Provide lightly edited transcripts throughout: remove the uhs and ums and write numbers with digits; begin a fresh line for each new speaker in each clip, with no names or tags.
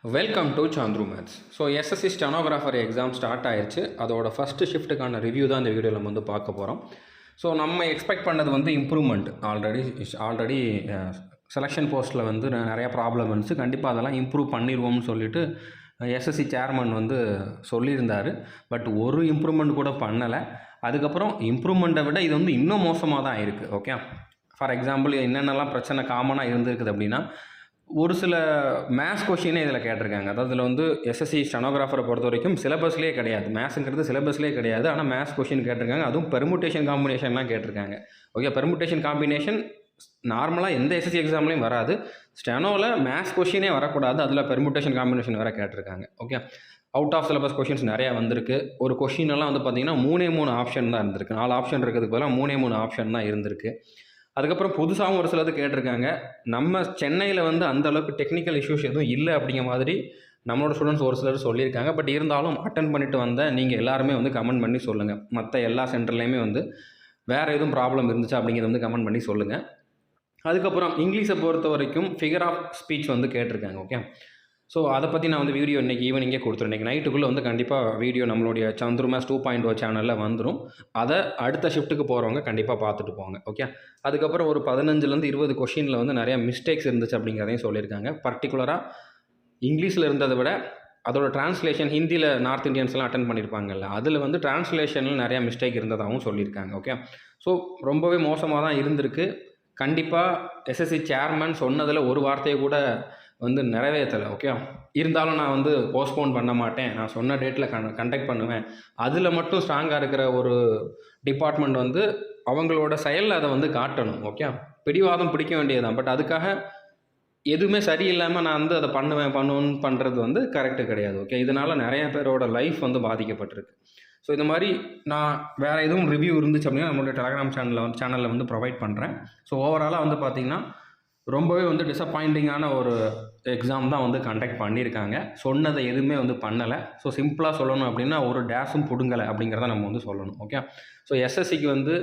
Welcome to Chandru maths. So SSC stenographer exam start ஆயிடுச்சு. அதோட first ஷிஃப்ட்டுக்கான review தான் இந்த வீடியோவில் நம்ம வந்து பார்க்க போகிறோம். ஸோ நம்ம எக்ஸ்பெக்ட் பண்ணது வந்து இம்ப்ரூவ்மெண்ட். ஆல்ரெடி செலெக்ஷன் போஸ்ட்டில் வந்து நிறையா ப்ராப்ளம் இருந்துச்சு. கண்டிப்பாக அதெல்லாம் இம்ப்ரூவ் பண்ணிடுவோம்னு சொல்லிட்டு எஸ்எஸ்சி சேர்மன் வந்து சொல்லியிருந்தார். பட் ஒரு இம்ப்ரூவ்மெண்ட் கூட பண்ணலை. அதுக்கப்புறம் இம்ப்ரூவ்மெண்ட்டை விட இது வந்து இன்னும் மோசமாக தான் இருக்குது. ஓகே, ஃபார் எக்ஸாம்பிள் என்னென்னலாம் பிரச்சனை காமனாக இருந்திருக்குது அப்படின்னா, ஒரு சில மேத்ஸ் கொஷினே இதில் கேட்டிருக்காங்க. அதாவது இதில் வந்து எஸ்எஸ்சி ஸ்டெனோகிராஃபரை பொறுத்த வரைக்கும் சிலபஸ்லேயே கிடையாது, மேத்ஸுங்கிறது சிலபஸ்லேயே கிடையாது. ஆனால் மேத்ஸ் கொஷின் கேட்டிருக்காங்க, அதுவும் பெர்முட்டேஷன் காம்பினேஷன்லாம் கேட்டிருக்காங்க. ஓகே, பெர்முட்டேஷன் காம்பினேஷன் நார்மலாக எந்த எஸ்எஸ்சி எக்ஸாம்லேயும் வராது. ஸ்டெனோவில் மேத்ஸ் கொஷினே வரக்கூடாது, அதில் பெர்முட்டேஷன் காம்பினேஷன் வேறு கேட்டிருக்காங்க. Okay, out of syllabus questions நிறையா வந்திருக்கு. ஒரு கொஷினெல்லாம் வந்து பார்த்திங்கன்னா 3 ஆப்ஷன் தான் இருந்திருக்கு. 4 ஆப்ஷன் இருக்கிறதுக்கு பதிலாக 3 ஆப்ஷன் தான் இருந்திருக்கு. அதுக்கப்புறம் புதுசாகவும் ஒரு சிலது கேட்டிருக்காங்க. நம்ம சென்னையில் வந்து அந்தளவுக்கு டெக்னிக்கல் இஷ்யூஸ் எதுவும் இல்லை அப்படிங்கிற மாதிரி நம்மளோட ஸ்டூடெண்ட்ஸ் ஒரு சிலர் சொல்லியிருக்காங்க. பட் இருந்தாலும் அட்டன் பண்ணிட்டு வந்த நீங்கள் எல்லாருமே வந்து கமெண்ட் பண்ணி சொல்லுங்கள். மற்ற எல்லா சென்டர்லேயுமே வந்து வேறு எதுவும் ப்ராப்ளம் இருந்துச்சு அப்படிங்கிறத வந்து கமெண்ட் பண்ணி சொல்லுங்கள். அதுக்கப்புறம் இங்கிலீஷை பொறுத்த வரைக்கும் ஃபிகர் ஆஃப் ஸ்பீச் வந்து கேட்டிருக்காங்க. ஓகே, ஸோ அதை பற்றி நான் வந்து வீடியோ இன்றைக்கி ஈவினிங்கே கொடுத்துருவேன். இன்றைக்கி நைட்டுக்குள்ளே வந்து கண்டிப்பாக வீடியோ நம்மளுடைய சாந்த்ரு மேத்ஸ் 2.0 சேனலில் வந்துடும். அதை அடுத்த ஷிஃப்ட்டுக்கு போகிறவங்க கண்டிப்பாக பார்த்துட்டு போங்க. ஓகே, அதுக்கப்புறம் ஒரு 15லேருந்து 20 கொஷினில் வந்து நிறையா மிஸ்டேக்ஸ் இருந்துச்சு அப்படிங்கிறதையும் சொல்லியிருக்காங்க. பர்டிகுலராக இங்கிலீஷில் இருந்ததை விட அதோட டிரான்ஸ்லேஷன் ஹிந்தியில் நார்த் இந்தியன்ஸ்லாம் அட்டன் பண்ணியிருப்பாங்கல்ல, அதில் வந்து டிரான்ஸ்லேஷனில் நிறையா மிஸ்டேக் இருந்ததாகவும் சொல்லியிருக்காங்க. ஓகே, ஸோ ரொம்பவே மோசமாக தான் இருந்திருக்கு. கண்டிப்பாக எஸ்எஸ்சி சேர்மன் சொன்னதில் ஒரு வார்த்தையை கூட வந்து நிறைவேற்றலை. ஓகே, இருந்தாலும் நான் வந்து போஸ்ட்போன் பண்ண மாட்டேன், நான் சொன்ன டேட்டில் கண்டக்ட் பண்ணுவேன். அதில் மட்டும் ஸ்ட்ராங்காக இருக்கிற ஒரு டிபார்ட்மெண்ட் வந்து அவங்களோட செயலில் அதை வந்து காட்டணும். ஓகே, பிடிவாதம் பிடிக்க வேண்டியதுதான். பட் அதுக்காக எதுவுமே சரியில்லாமல் நான் வந்து அதை பண்ணுவேன்னு பண்ணுறது வந்து கரெக்டு கிடையாது. ஓகே, இதனால் நிறைய பேரோட லைஃப் வந்து பாதிக்கப்பட்டிருக்கு. ஸோ இந்த மாதிரி நான் வேறு எதுவும் ரிவ்யூ இருந்துச்சு அப்படின்னா நம்மளுடைய டெலகிராம் சேனலில் வந்து ப்ரொவைட் பண்ணுறேன். ஸோ ஓவராலாக வந்து பார்த்திங்கன்னா ரொம்பவே வந்து டிசப்பாயிண்டிங்கான ஒரு எக்ஸாம் தான் வந்து கண்டக்ட் பண்ணியிருக்காங்க. சொன்னதை எதுவுமே வந்து பண்ணலை. ஸோ சிம்பிளாக சொல்லணும் அப்படின்னா ஒரு டேஸும் பிடுங்கலை அப்படிங்கிறத நம்ம வந்து சொல்லணும். ஓகே, ஸோ எஸ்எஸ்சிக்கு வந்து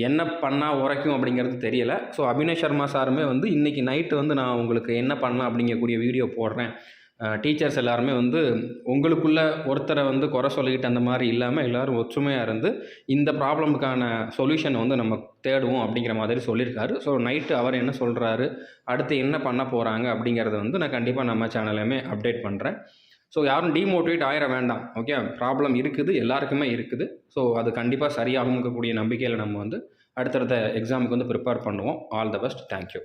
என்ன பண்ணால் உரைக்கும் அப்படிங்கிறது தெரியலை. ஸோ அபினய் சர்மா சாருமே வந்து இன்றைக்கி நைட்டு வந்து நான் உங்களுக்கு என்ன பண்ணலாம் அப்படிங்கக்கூடிய வீடியோ போடுறேன். டீச்சர்ஸ் எல்லாருமே வந்து உங்களுக்குள்ளே ஒருத்தரை வந்து குறை சொல்லிக்கிட்டு அந்த மாதிரி இல்லாமல் எல்லோரும் ஒற்றுமையாக இருந்து இந்த ப்ராப்ளமுக்கான சொல்யூஷனை வந்து நம்ம தேடுவோம் அப்படிங்கிற மாதிரி சொல்லியிருக்காரு. ஸோ நைட்டு அவர் என்ன சொல்கிறாரு, அடுத்து என்ன பண்ண போகிறாங்க அப்படிங்கிறத வந்து நான் கண்டிப்பாக நம்ம சேனல்லையுமே அப்டேட் பண்ணுறேன். ஸோ யாரும் டீமோட்டிவேட் ஆகிட வேண்டாம். ஓகே, ப்ராப்ளம் இருக்குது, எல்லாருக்குமே இருக்குது. ஸோ அது கண்டிப்பாக சரியாகுங்கக்கூடிய நம்பிக்கையில் நம்ம வந்து அடுத்தடுத்த எக்ஸாமுக்கு வந்து ப்ரிப்பேர் பண்ணுவோம். All the best. தேங்க்யூ.